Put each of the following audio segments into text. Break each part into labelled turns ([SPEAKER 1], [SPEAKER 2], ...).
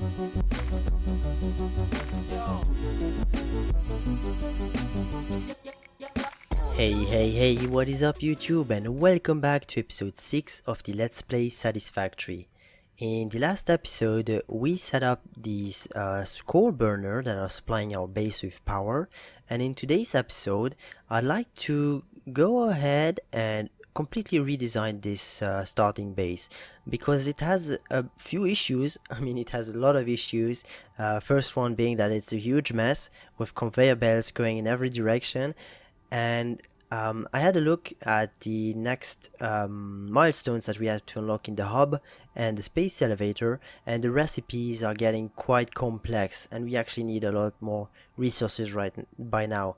[SPEAKER 1] Hey, what is up YouTube, and welcome back to episode 6 of the Let's Play Satisfactory. In the last episode, we set up this coal burner that are supplying our base with power, and in today's episode, I'd like to go ahead and completely redesign this starting base, because it has a few issues. I mean, it has a lot of issues. First one being that it's a huge mess with conveyor belts going in every direction. And I had a look at the next milestones that we have to unlock in the hub and the space elevator, and the recipes are getting quite complex, and we actually need a lot more resources by now.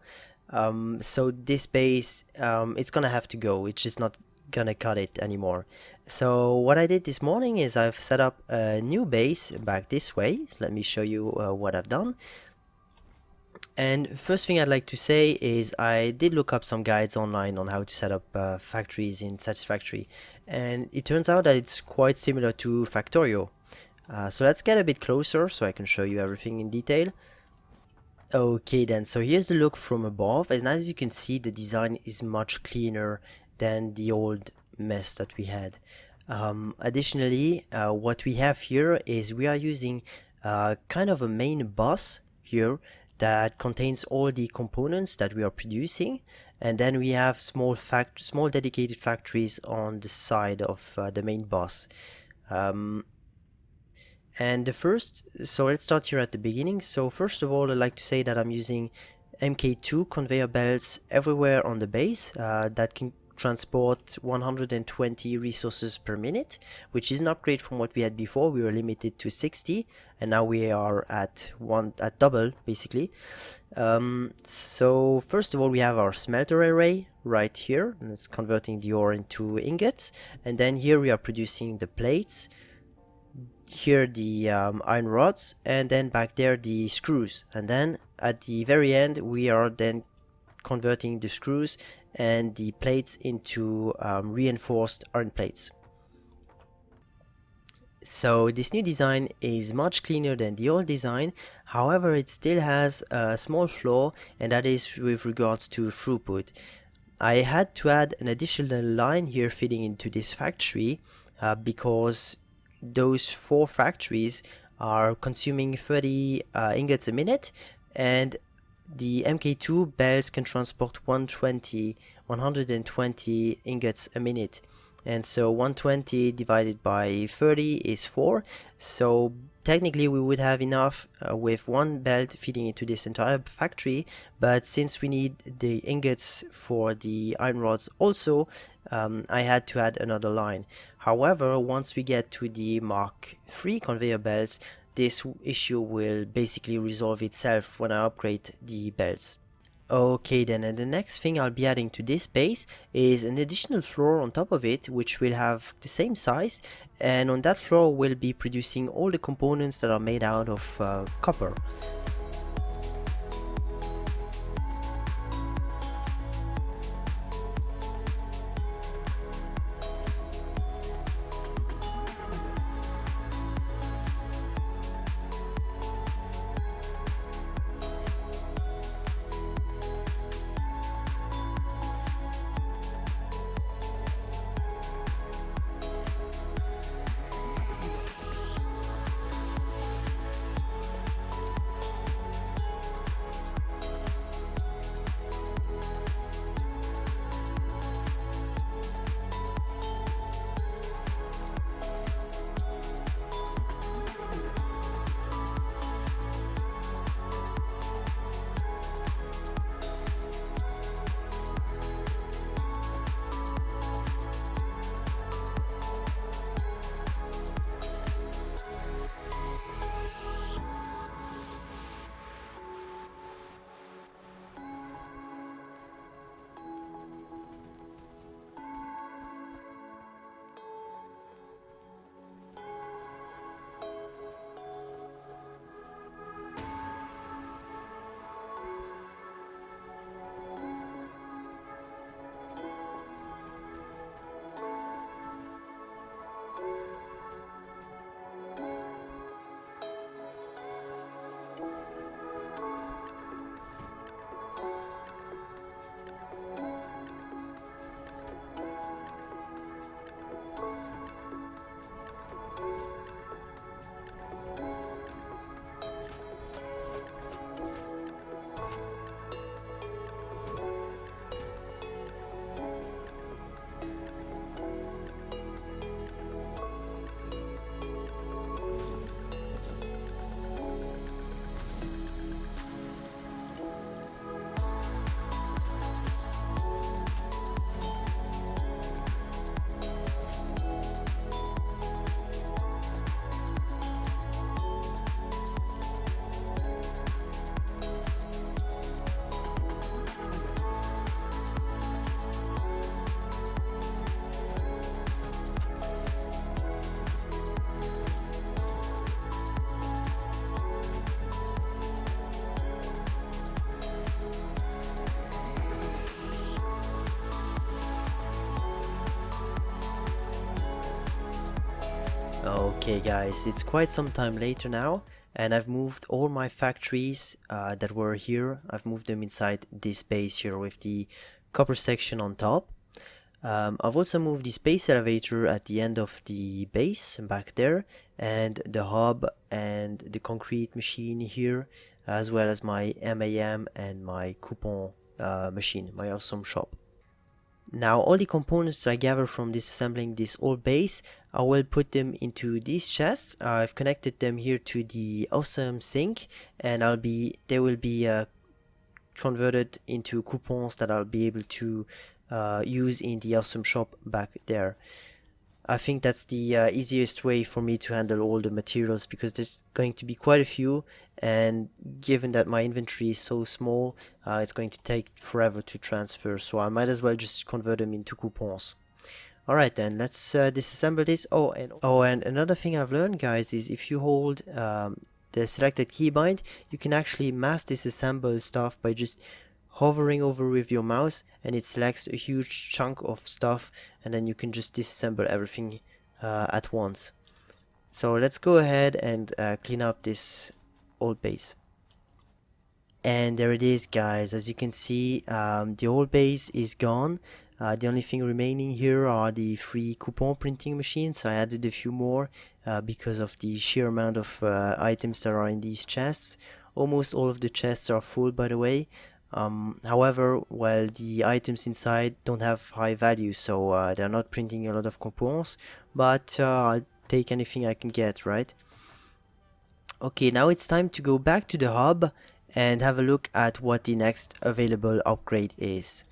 [SPEAKER 1] So this base, it's gonna have to go. It's just not gonna cut it anymore. So what I did this morning is I've set up a new base back this way. So let me show you what I've done. And first thing I'd like to say is I did look up some guides online on how to set up factories in Satisfactory, and it turns out that it's quite similar to Factorio. So let's get a bit closer so I can show you everything in detail. Okay then, so here's the look from above, and as you can see, the design is much cleaner than the old mess that we had. Additionally, what we have here is we are using kind of a main bus here that contains all the components that we are producing, and then we have small dedicated factories on the side of the main bus. And so let's start here at the beginning. So first of all, I'd like to say that I'm using MK2 conveyor belts everywhere on the base that can transport 120 resources per minute, which is an upgrade from what we had before. We were limited to 60, and now we are at double basically. So first of all, we have our smelter array right here, and it's converting the ore into ingots, and then here we are producing the plates, here the iron rods, and then back there the screws, and then at the very end we are then converting the screws and the plates into reinforced iron plates. So this new design is much cleaner than the old design. However, it still has a small flaw, and that is with regards to throughput. I had to add an additional line here feeding into this factory because those 4 factories are consuming 30 ingots a minute, and the MK2 belts can transport 120 ingots a minute, and so 120 divided by 30 is 4. So technically we would have enough with one belt feeding into this entire factory, but since we need the ingots for the iron rods also, I had to add another line. However, once we get to the Mark III conveyor belts, this issue will basically resolve itself when I upgrade the belts. Okay then, and the next thing I'll be adding to this base is an additional floor on top of it, which will have the same size, and on that floor we'll be producing all the components that are made out of copper. Okay guys, it's quite some time later now, and I've moved all my factories that were here. I've moved them inside this base here with the copper section on top. I've also moved the space elevator at the end of the base back there, and the hub and the concrete machine here, as well as my MAM and my coupon machine, my awesome shop. Now all the components I gather from disassembling this old base, I will put them into these chests. I've connected them here to the awesome sink, and they will be converted into coupons that I'll be able to use in the awesome shop back there. I think that's the easiest way for me to handle all the materials, because there's going to be quite a few, and given that my inventory is so small, it's going to take forever to transfer, so I might as well just convert them into coupons. Alright then, let's disassemble this. Oh, and another thing I've learned, guys, is if you hold the selected keybind, you can actually mass disassemble stuff by just hovering over with your mouse, and it selects a huge chunk of stuff, and then you can just disassemble everything at once. So let's go ahead and clean up this old base. And there it is, guys. As you can see, the old base is gone. The only thing remaining here are the 3 coupon printing machines. I added a few more because of the sheer amount of items that are in these chests. Almost all of the chests are full, by the way. However, well, the items inside don't have high value, so they're not printing a lot of coupons, but I'll take anything I can get, right? Okay, now it's time to go back to the hub and have a look at what the next available upgrade is.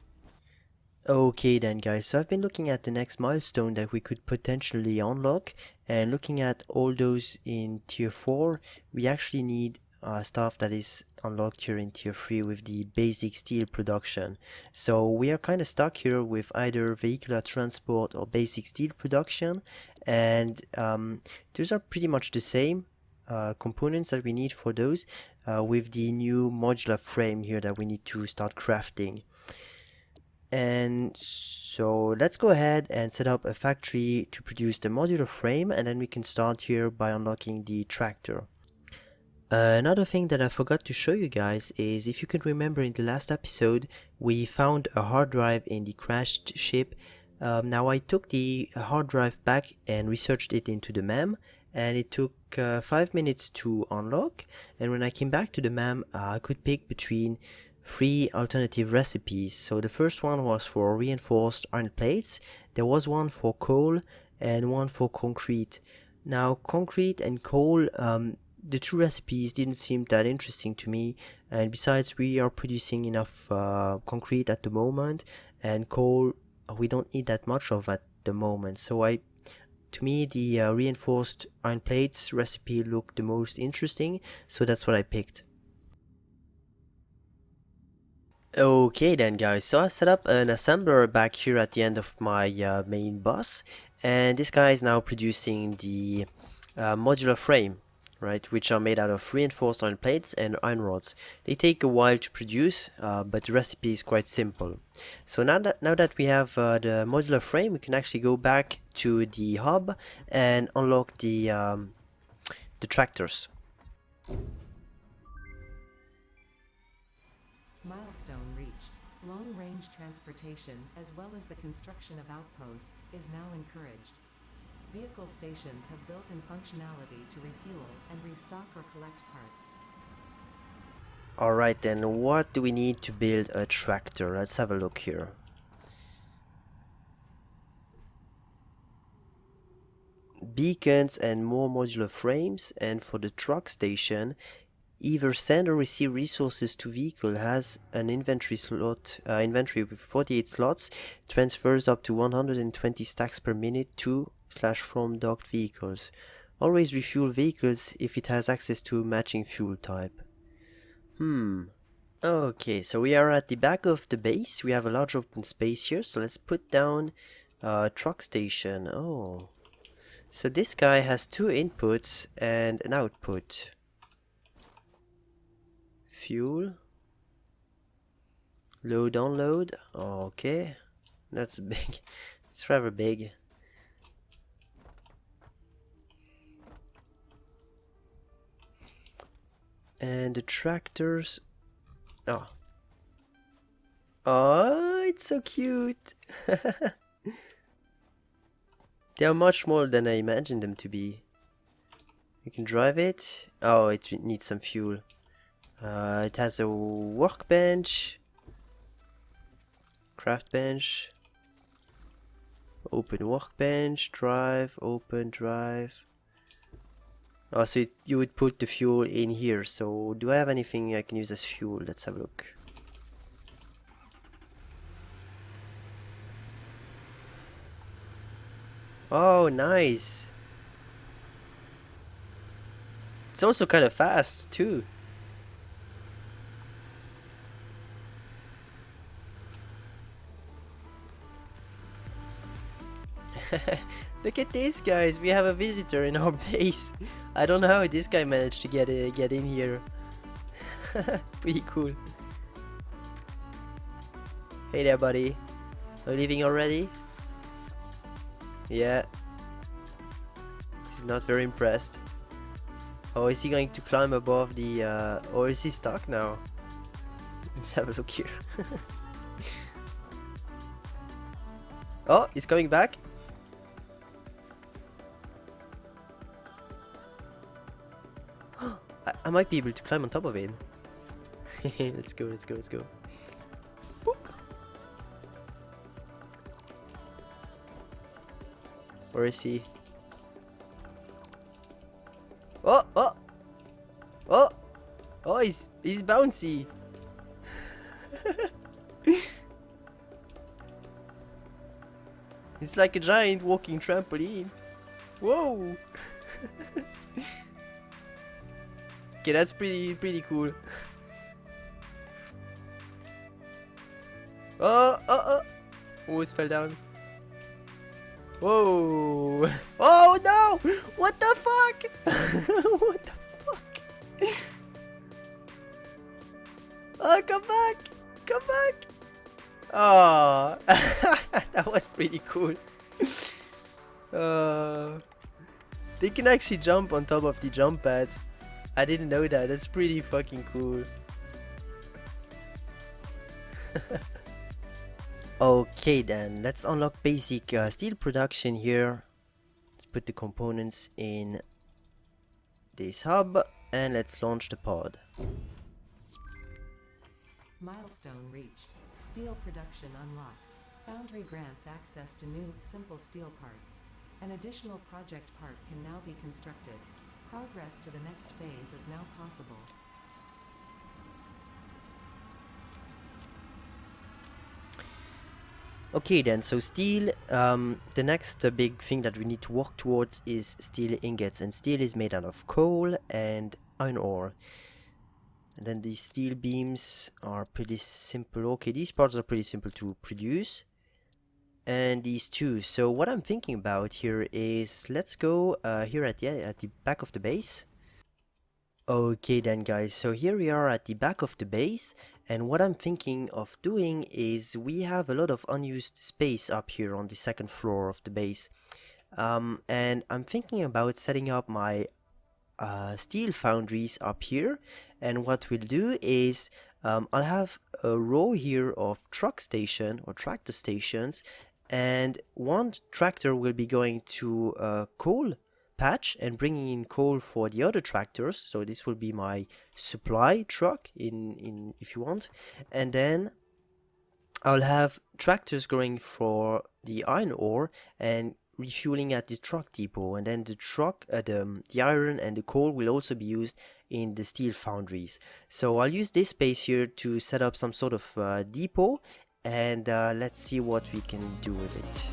[SPEAKER 1] Okay then, guys, so I've been looking at the next milestone that we could potentially unlock, and looking at all those in tier 4, we actually need stuff that is unlocked here in tier 3 with the basic steel production. So we are kind of stuck here with either vehicular transport or basic steel production, and those are pretty much the same components that we need for those, with the new modular frame here that we need to start crafting. And so let's go ahead and set up a factory to produce the modular frame, and then we can start here by unlocking the tractor. Another thing that I forgot to show you guys is, if you can remember in the last episode, we found a hard drive in the crashed ship. Now I took the hard drive back and researched it into the MAM, and it took 5 minutes to unlock, and when I came back to the MAM, I could pick between 3 alternative recipes. So the first one was for reinforced iron plates, there was one for coal, and one for concrete. Now concrete and coal, the 2 recipes didn't seem that interesting to me, and besides we are producing enough concrete at the moment, and coal we don't need that much of at the moment, so to me the reinforced iron plates recipe looked the most interesting, so that's what I picked. Okay then, guys, so I set up an assembler back here at the end of my main bus, and this guy is now producing the modular frame, right, which are made out of reinforced iron plates and iron rods. They take a while to produce, but the recipe is quite simple. So now that we have the modular frame, we can actually go back to the hub and unlock the tractors.
[SPEAKER 2] Milestone reached. Long-range transportation, as well as the construction of outposts, is now encouraged. Vehicle stations have built-in functionality to refuel and restock or collect parts.
[SPEAKER 1] Alright then, what do we need to build a tractor? Let's have a look here. Beacons and more modular frames, and for the truck station, either send or receive resources to vehicle has an inventory with 48 slots, transfers up to 120 stacks per minute to/from docked vehicles. Always refuel vehicles if it has access to matching fuel type. Okay, so we are at the back of the base. We have a large open space here, so let's put down a truck station. Oh, so this guy has 2 inputs and an output. Fuel, load, unload. Okay, that's big. It's rather big. And the tractors... Oh. Oh, it's so cute. They are much more than I imagined them to be. You can drive it. Oh, it needs some fuel. It has a workbench. Craft bench. Open workbench. Drive. Open drive. Oh, so you would put the fuel in here. So do I have anything I can use as fuel? Let's have a look. Oh, nice. It's also kind of fast too. Look at this, guys. We have a visitor in our base. I don't know how this guy managed to get in here. Pretty cool. Hey there, buddy. Are you leaving already? Yeah. He's not very impressed. Oh, is he going to climb above the... or is he stuck now? Let's have a look here. Oh, he's coming back. I might be able to climb on top of it. Let's go, let's go, let's go. Boop. Where is he? Oh, oh, oh, oh! He's bouncy. It's like a giant walking trampoline. Whoa! Okay, that's pretty cool. Oh, oh, oh! Almost fell down. Whoa! Oh no! What the fuck? What the fuck? Oh, come back! Come back! Oh, that was pretty cool. They can actually jump on top of the jump pads. I didn't know that. That's pretty fucking cool. Okay then, let's unlock basic steel production here. Let's put the components in this hub and let's launch the pod.
[SPEAKER 2] Milestone reached. Steel production unlocked. Foundry grants access to new, simple steel parts. An additional project part can now be constructed. Progress to the next phase is now possible.
[SPEAKER 1] Okay then, so steel, the next big thing that we need to work towards is steel ingots, and steel is made out of coal and iron ore. And then these steel beams are pretty simple. Okay, these parts are pretty simple to produce. And these two. So what I'm thinking about here is, let's go here at the back of the base. Okay then, guys, so here we are at the back of the base, and what I'm thinking of doing is, we have a lot of unused space up here on the second floor of the base, and I'm thinking about setting up my steel foundries up here. And what we'll do is, I'll have a row here of truck station or tractor stations, and one tractor will be going to a coal patch and bringing in coal for the other tractors. So this will be my supply truck in if you want, and then I'll have tractors going for the iron ore and refueling at the truck depot, and then the truck the iron and the coal will also be used in the steel foundries. So I'll use this space here to set up some sort of depot, and let's see what we can do with it.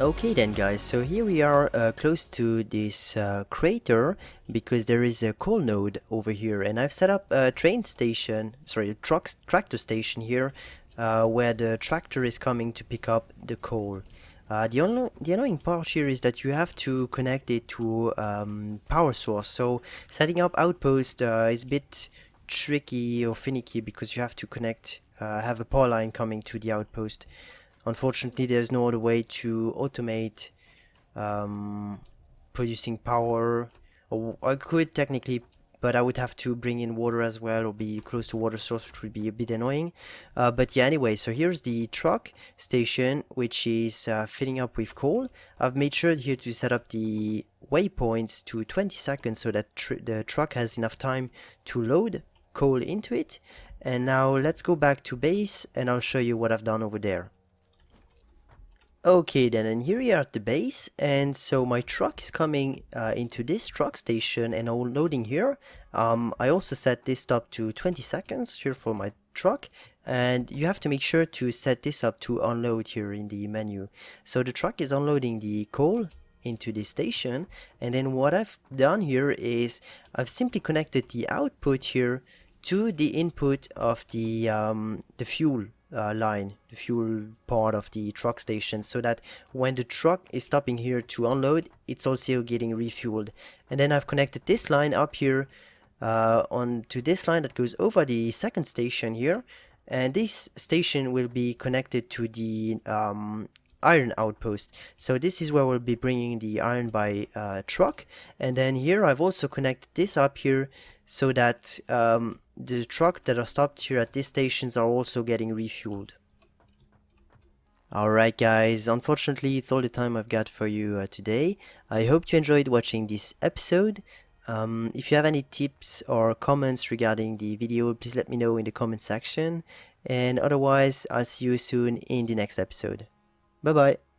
[SPEAKER 1] Okay then guys, so here we are close to this crater because there is a coal node over here, and I've set up a train station, sorry, a tractor station here where the tractor is coming to pick up the coal. The annoying part here is that you have to connect it to power source, so setting up outpost is a bit tricky or finicky because you have to connect, have a power line coming to the outpost. Unfortunately, there's no other way to automate producing power. Or I could technically, but I would have to bring in water as well or be close to water source, which would be a bit annoying. But yeah, anyway, so here's the truck station, which is filling up with coal. I've made sure here to set up the waypoints to 20 seconds so that the truck has enough time to load coal into it. And now let's go back to base and I'll show you what I've done over there. Okay then, and here we are at the base, and so my truck is coming into this truck station and unloading here. I also set this up to 20 seconds here for my truck, and you have to make sure to set this up to unload here in the menu. So the truck is unloading the coal into this station, and then what I've done here is I've simply connected the output here to the input of the fuel line, the fuel part of the truck station, so that when the truck is stopping here to unload, it's also getting refueled. And then I've connected this line up here onto this line that goes over the second station here, and this station will be connected to the iron outpost. So this is where we'll be bringing the iron by truck. And then here I've also connected this up here so that the truck that are stopped here at these stations are also getting refueled. Alright guys, unfortunately it's all the time I've got for you today. I hope you enjoyed watching this episode. If you have any tips or comments regarding the video, please let me know in the comment section. And otherwise, I'll see you soon in the next episode. Bye bye.